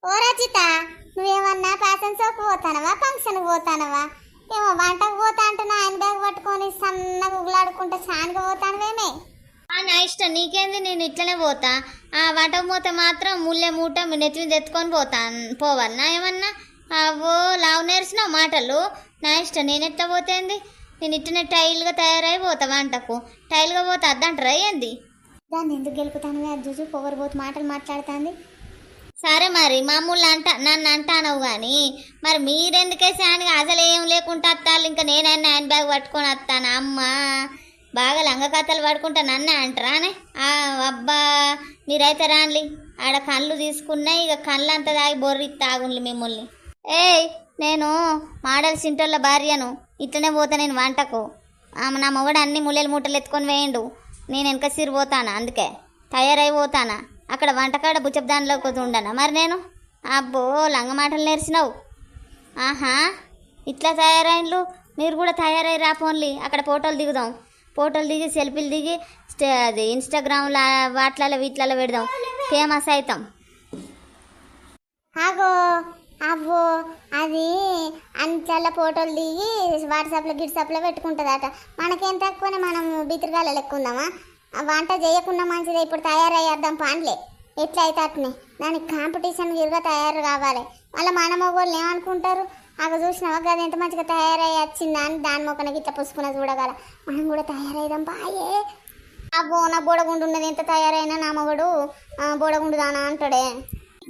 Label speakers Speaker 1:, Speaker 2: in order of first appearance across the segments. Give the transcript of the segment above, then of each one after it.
Speaker 1: ఓ రచిత, నువ్వేమన్నా ఫ్యాషన్ షోకి పోతానవా ఫంక్షన్ పోతానవా? ఏమో వంటకు పోతా అంటే నా ఆయన బ్యాగ్ పట్టుకొని సన్నగా ఉగులాడుకుంటే సానిగా పోతానవేమే.
Speaker 2: నా ఇష్టం, నీకేంది, నేను ఇట్లనే పోతా. ఆ వంటకు పోతే మాత్రం ముల్లె మూట నెత్తి మీద ఎత్తుకొని పోవాలన్నా ఏమన్నా? అవో లావు నేర్చినావు మాటలు. నా ఇష్టం, నేను ఎట్లా పోతేంది? నేను ఇట్లనే టైల్గా తయారై పోతా వంటకు. టైల్గా పోతే అద్దంటారా ఏంది?
Speaker 1: దాన్ని ఎందుకు గెలుకుతాను? అది చూసి పొగరబోతు మాటలు మాట్లాడుతుంది.
Speaker 2: సరే మరి మామూలు నన్ను అంటానవు కానీ మరి మీరెందుకే శానిగా అసలు ఏం లేకుండా వస్తాను? ఇంకా నేనైనా హ్యాండ్ బ్యాగ్ పట్టుకొని వస్తాను. అమ్మ బాగా లంగ కథలు పడుకుంటా నన్నే అంటారానే? అబ్బా మీరైతే రాన్లి, ఆడ కళ్ళు తీసుకున్నాయి, ఇక కళ్ళు అంతా తాగి బొర్రి తాగుండ్లి మిమ్మల్ని. ఏయ్, నేను మాడల్ సింటోళ్ళ భార్యను, ఇట్లనే పోతా నేను వంటకు. నా మొగడు అన్ని ముల్లెలు మూటలు ఎత్తుకొని వేయండు, నేను వెనక సిరిపోతానా, అందుకే తయారైపోతానా. అక్కడ వంటకాడ బుచ్చపు దానిలోకి ఉండనా మరి నేను? అబ్బో లంగ మాటలు నేర్చినావు. ఆహా, ఇట్లా తయారైండ్లు, మీరు కూడా తయారై రా ఫోన్లు. అక్కడ ఫోటోలు దిగుదాం, ఫోటోలు దిగి సెల్ఫీలు దిగి అది ఇన్స్టాగ్రామ్లో వాటిలలో వీటిలలో పెడదాం, ఫేమస్ అవుతాం.
Speaker 1: ఆగో అవ్వో, అది అంతలా ఫోటోలు దిగి వాట్సాప్లో గిట్సాప్లో పెట్టుకుంటుందట. మనకేం తక్కువనే, మనం బితిరిగాల లెక్కుందామా? వంట చేయకుండా మంచిదే, ఇప్పుడు తయారయ్యేద్దాం పాన్లే. ఎట్లయితే అట్నే దానికి కాంపిటీషన్ గిరుగా తయారు కావాలి. మళ్ళీ మన మొగోళ్ళు ఏమనుకుంటారు? అక్కడ చూసినావా కదా ఎంత మంచిగా తయారయ్యి వచ్చిందా అని దాని మొక్కనకి ఇట్లా పుసుకున్న చూడగల. మనం కూడా తయారైదాం బాయే. అబ్బో నా బోడగుండు ఉన్నది, ఎంత తయారైనా నా మొగడు బోడగుండు దానా అంటాడే.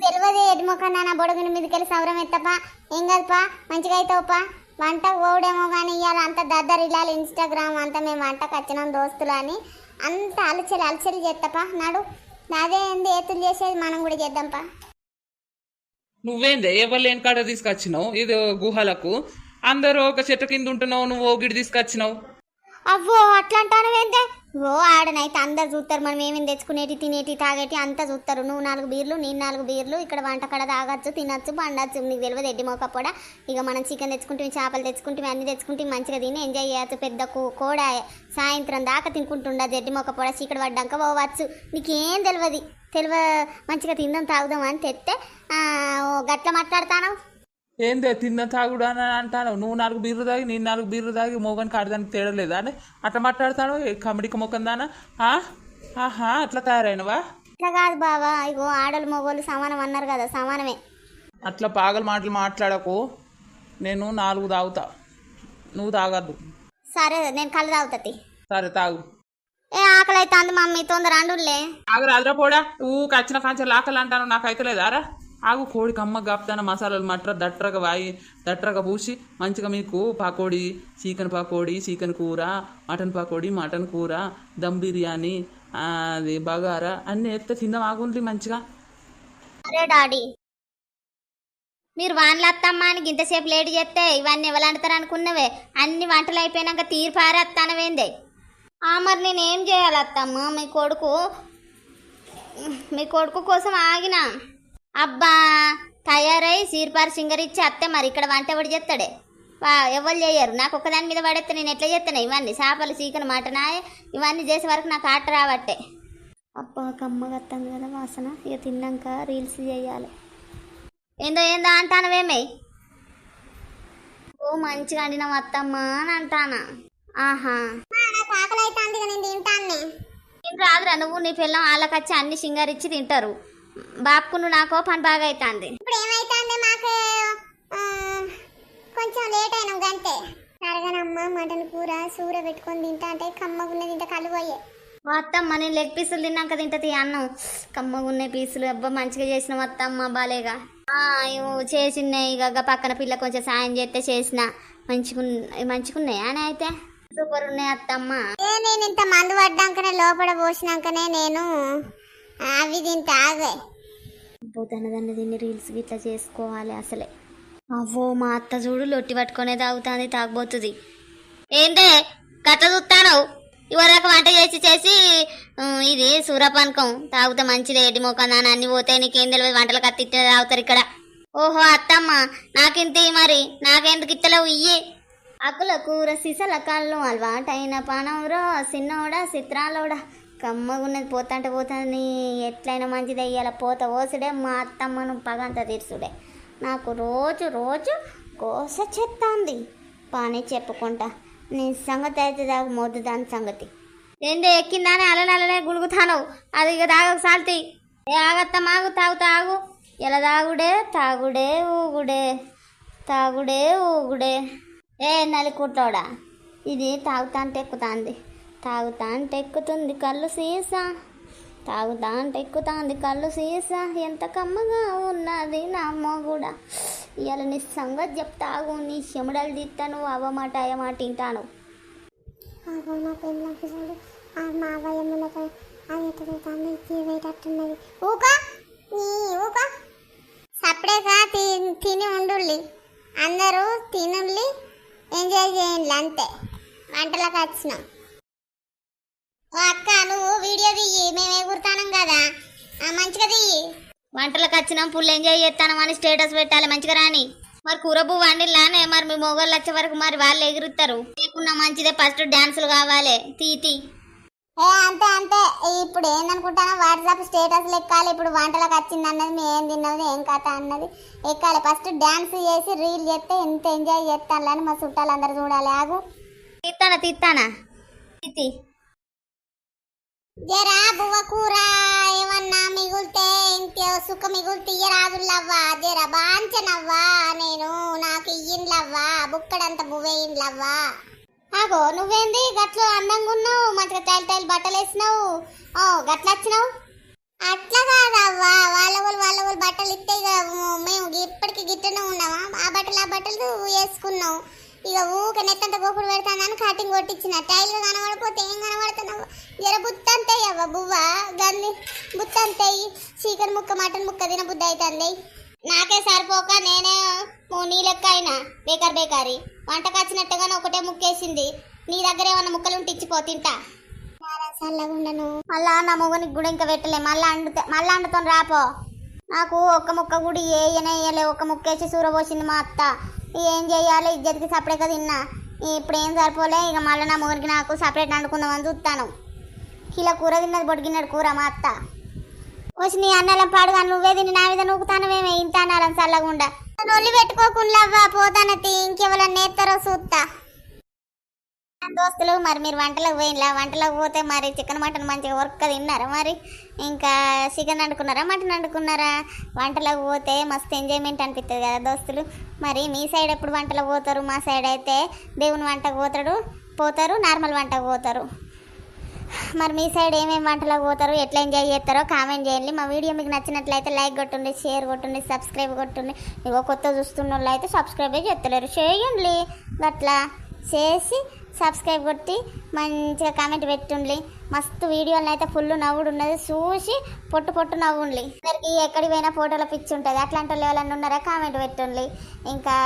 Speaker 1: తెలియదు ఎటు మొక్కన్నా నా బొడగుండి మీదకి వెళ్ళి సౌరం ఎత్తపా, ఏం కదపా, మంచిగా అవుతావుపా. వంట ఓడేమో కానీ ఇవాళ అంత దద్దరిల్లాలి ఇన్స్టాగ్రామ్ అంతా, మేము వంటకు వచ్చినాం దోస్తులు అని అంత అలచలి చేస్తపా. నాడు నాదే ఏంది ఏతులు చేసేది, మనం కూడా చేద్దాంపా.
Speaker 3: నువ్వేందే ఎవరు లేని కాడ తీసుకొచ్చినావు? ఇది గుహలకు అందరూ ఒక చెట్టు కింద ఉంటున్నావు, నువ్వు ఓగిడి తీసుకొచ్చినావు.
Speaker 1: అవ్వో అట్లా అంటానవేందే? ఓ ఆడనైతే అందరు చూస్తారు, మనం ఏమేమి తెచ్చుకునేటి తినేటి తాగేటి అంతా చూస్తారు. నువ్వు 4 బీర్లు నేను 4 బీర్లు, ఇక్కడ వంటకడ తాగొచ్చు తినొచ్చు పండొచ్చు. నీకు తెలియదు ఎడ్డి మొక్కపోడా? ఇక మనం చికెన్ తెచ్చుకుంటే చేపలు తెచ్చుకుంటే అన్నీ తెచ్చుకుంటే మంచిగా తిని ఎంజాయ్ చేయొచ్చు. పెద్ద కోడ సాయంత్రం దాకా తినుకుంటుండదు, ఎడ్డి మొక్కపోడా చీకటి పడ్డాక పోవచ్చు. నీకేం తెలియదు మంచిగా తిందాం తాగుదాం అని తెస్తే గట్ల మాట్లాడతాను.
Speaker 3: ఏందే తిన్న తాగుడు అని అంటాను? నువ్వు 4 బీర్లు తాగి నేను 4 బీర్లు తాగి మోగానికి ఆడదానికి తేడలేదా అని అట్లా మాట్లాడతాను? కమిడికి మొక్కం దానా? ఆహా, అట్లా తయారైనవా?
Speaker 1: అట్లా కాదు బావా, ఇగో ఆడలు మొగోళ్ళు సమానం అన్నారు కదా, సమానమే.
Speaker 3: అట్లా పాగల మాటలు మాట్లాడకు. నేను 4 తాగుతా, నువ్వు తాగద్దు.
Speaker 1: సరే నేను కళ్ళు తాగుతుంది.
Speaker 3: సరే తాగు.
Speaker 1: ఏ ఆకలి అయితే అంది మమ్మీ, తొందర అండులే.
Speaker 3: ఆగరాదురా పోడా, ఊ కచ్చిన కాంచెలు ఆకలి అంటాను, నాకైతే లేదారా? ఆగు, కోడికి అమ్మ గాపుతాన మసాలాలు మట్ర దట్రగా పూసి మంచిగా మీకు పకోడీ, చికెన్ పకోడీ, చికెన్ కూర, మటన్ కూర, దమ్ బిర్యానీ, అది బగారా అన్నీ ఎత్తే తిందాం. ఆగుంది మంచిగా.
Speaker 2: అరే డాడీ, మీరు వాన్లు వస్తామ్మా అని ఇంతసేపు లేట్ చేస్తే ఇవన్నీ ఎవరంటారు అనుకున్నవే? అన్ని వంటలు అయిపోయినాక తీర్పారి వస్తానవేందే? మరి నేనేం చేయాలి అత్తమ్మ? మీ కొడుకు కోసం ఆగిన. అబ్బా తయారై సీర్పారు సింగరిచ్చి అత్తే, మరి ఇక్కడ వంట ఎవడు చేస్తాడే? ఎవరు చేయరు. నాకు ఒక్కదాని మీద పడేస్తే నేను ఎట్లా చేస్తాను? ఇవన్నీ చేపలు చికెన్ మటన్ ఇవన్నీ చేసే వరకు నాకు ఆట రావట్టే.
Speaker 1: అబ్బా కమ్మగా వస్తాను కదా వాసన. ఇక తిన్నాక రీల్స్ చేయాలి.
Speaker 2: ఏందో అంటానవేమే? ఓ మంచిగా అండినావు అత్తమ్మ అని అంటానా. ఆహా, నేను రాదురా, నువ్వు నీ పిల్లం వాళ్ళకచ్చి అన్ని సింగరిచ్చి తింటారు. బాపుకు నువ్వు నాకో పని బాగా అవుతుంది.
Speaker 1: ఇప్పుడు ఏమైతుంది మాకు? కొంచెం లేట్ అయినాం గంటే. సరగనమ్మ మటన్ కూర సూర పెట్టుకొని తింటా అంటే కమ్మగున్నది, ఇంత కళ్ళు పోయే.
Speaker 2: అత్తమ్మ నేను లెగ్ పీసులు తిన్నాక తింటది అన్నం. కమ్మగున్నాయి పీసులు, అబ్బా మంచిగా చేసిన అత్తమ్మ బాలేగా. చేసినాయి ఇక పక్కన పిల్ల కొంచెం సాయం చేస్తే చేసిన మంచిగున్నాయా అని అయితే సూపర్ ఉన్నాయి అత్తమ్మ.
Speaker 1: నేను ఇంత మందు పడ్డాకనే లోపల పోసినాకనే నేను అవి తింటా. ఆగే
Speaker 2: దాన్ని తిని రీల్స్ ఇట్లా చేసుకోవాలి అసలే. అవ్వో మా అత్త చూడు లొట్టి పట్టుకునే తాగుతుంది, తాగబోతుంది. ఏందే గట్ల చూస్తాను? ఇవరకు వంట చేసి ఇది సూరపానకం తాగుతా మంచిది. ఎడ్డి మోకందాని అన్ని పోతాయి, నీకేం తెలియదు. వంటలు కత్తిట్టిన తాగుతారు ఇక్కడ. ఓహో అత్తమ్మ, నాకింత మరి నాకెందుకు ఇత్తలేవు? ఇయ్యి అక్కుల కూర సిసల కళ్ళు అలవాటైన పానవురో సిన్నోడా చిత్రాలోడా కమ్మగున్నది పోతాంటే పోతాను ఎట్లయినా మంచిది అయ్యాల పోత ఓసుడే మా అత్తమ్మను పగంత తీర్చుడే నాకు రోజు రోజు కోస చెత్తాంది పని చెప్పుకుంటా నీ సంగతి అయితే దాకా మొద్దు దాని సంగతి ఏంటి ఎక్కిందానే అలనే గుడుగుతాను అది ఇక తాగకు సాల్తి ఏ ఆగత్తమాగు తాగు ఎలా తాగుడే ఊగుడే ఏ నలికుట్టోడా ఇది తాగుతా అంటే ఎక్కుతుంది కళ్ళు సీసా ఎంత కమ్మగా ఉన్నది నా అమ్మ కూడా ఇవాళ నీ సంగతి చెప్తాగు నీ చెమడలు తీస్తాను అవమాట అయ్యమాట తింటాను
Speaker 1: నా పెళ్ళకి చూడు మా అవ్వయ్యమ్మలతో అది ఎట్టున్నది ఊక సపరేట్గా తిని ఉండుల్లి అందరూ తినుల్లి ఎంజాయ్ చేయండి అంతే వంటలకు వచ్చినాం ఓ అక్క నువ్వు వీడియో తీయి మేము ఎగురుతానం కదా మంచిగా తీయి
Speaker 2: వంటలకు వచ్చినాం ఫుల్ ఎంజాయ్ చేస్తాను అని స్టేటస్ పెట్టాలి మంచిగా రాని మరి కూర పువ్వు వండిలానే మరి మీ మొగోళ్ళు వచ్చే వరకు మరి వాళ్ళు ఎగురుతారు లేకున్నా మంచిదే ఫస్ట్ డాన్సులు కావాలి తీ
Speaker 1: అంతే ఇప్పుడు ఏందనుకుంటానా వాట్సాప్ స్టేటస్లు ఎక్కాలి ఇప్పుడు వంటలకు వచ్చింది అన్నది మేము ఏం తిన్నది ఏం కథ అన్నది ఎక్కాలి ఫస్ట్ డాన్స్ చేసి రీల్ చేస్తే ఎంత ఎంజాయ్ చేస్తాను అని మా చుట్టాలు అందరు చూడాలి ఆగు
Speaker 2: తీస్తానా
Speaker 1: జరా బువ్వ కూర ఏమన్నా మిగులితే ఇంకో సుఖ మిగులు తీయరాదులవ్వా జర బాంచనవ్వా నేను నాకు ఇయ్యిండ్లవ్వా బుక్కడంత బువ్వేయిండ్లవ్వా ఆగో నువ్వేంది గట్లు అందంగా ఉన్నావు మంచిగా టైల్ బట్టలు వేసినావు గట్ల వచ్చినావు అట్లా కాదవ్వా వాళ్ళ బట్టలు ఇస్తే ఇక మేము ఇప్పటికి గిట్టనే ఉన్నామా ఆ బట్టలు వేసుకున్నావు ఇక ఊక నెత్తంత గోపుడు పెడతానని కటింగ్ కొట్టించిన టైల్గా కనబడిపోతే ఏం కనబడుతున్నావు జర బుత్తంతాయి అవ్వ బువ్వ గంది బుత్తంతాయి చికెన్ ముక్క మటన్ ముక్క తిన బుద్ధి అవుతుంది నాకే సరిపోక నేనే నీ లెక్క అయినా బేకారీ వంటకు వచ్చినట్టుగానే ఒకటే ముక్కేసింది నీ దగ్గర ఏమన్నా ముక్కలు ఉంటే ఇచ్చిపో తింటా చల్లగుండను మళ్ళా నా మొగనికి కూడా ఇంకా పెట్టలే మళ్ళా అండుతో రాపో నాకు ఒక్క ముక్క కూడా వేయలే ఒక్క ముక్కేసి సూరబోసింది మా అత్త ఏం చేయాలి ఇజ్జతికి సపరేట్గా తిన్నా ఇప్పుడు ఏం సరిపోలే ఇక మళ్ళీ నా మొగనికి నాకు సపరేట్ వండుకుందామని చూస్తాను కిలో కూర తిన్నది పొడిగిన్నది కూర మా అత్త వచ్చి నీ అన్నలం పాడుగా నువ్వే తిని నా మీద నూకుతానవేమే ఇంత అన్నారం చల్లగుండా నొల్లి పెట్టుకోకుండా పోతానతి ఇంకెవరన్నా నేస్తారో చూస్తా దోస్తులు మరి మీరు వంటలకు పోయినలా వంటలకు పోతే మరి చికెన్ మటన్ మంచిగా వర్క్ తిన్నారా మరి ఇంకా చికెన్ వండుకున్నారా మటన్ వండుకున్నారా వంటలకు పోతే మస్తు ఎంజాయ్మెంట్ అనిపిస్తుంది కదా దోస్తులు మరి మీ సైడ్ ఎప్పుడు వంటలకు పోతారు మా సైడ్ అయితే దేవుని వంటకు పోతారు నార్మల్ వంటకు పోతారు మరి మీ సైడ్ ఏమేమి వంటలకు పోతారు ఎట్లా ఎంజాయ్ చేస్తారో కామెంట్ చేయండి మా వీడియో మీకు నచ్చినట్లయితే లైక్ కొట్టుండి షేర్ కొట్టుండి సబ్స్క్రైబ్ కొట్టుండి ఇగో కొత్త చూస్తున్న వాళ్ళు అయితే సబ్స్క్రైబే చేస్తలేరు చేయండి అట్లా చేసి సబ్స్క్రైబ్ కొట్టి మంచిగా కామెంట్ పెట్టుండి మస్తు వీడియోలను అయితే ఫుల్ నవ్వుడు ఉన్నది చూసి పొట్టు నవ్వుండి అందరికి ఎక్కడికి పోయినా ఫోటోలో పిచ్చి ఉంటుంది అట్లాంటి వాళ్ళు ఎవరైనా ఉన్నారా కామెంట్ పెట్టుండి ఇంకా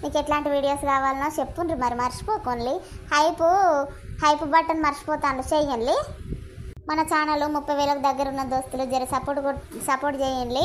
Speaker 1: మీకు ఎట్లాంటి వీడియోస్ కావాలనో చెప్పుండ్రి మరి మర్చిపోకండి హైప్ బటన్ మర్చిపోతాను చేయండి మన ఛానల్ 30,000 దగ్గర ఉన్న దోస్తులు జర సపోర్ట్ చేయండి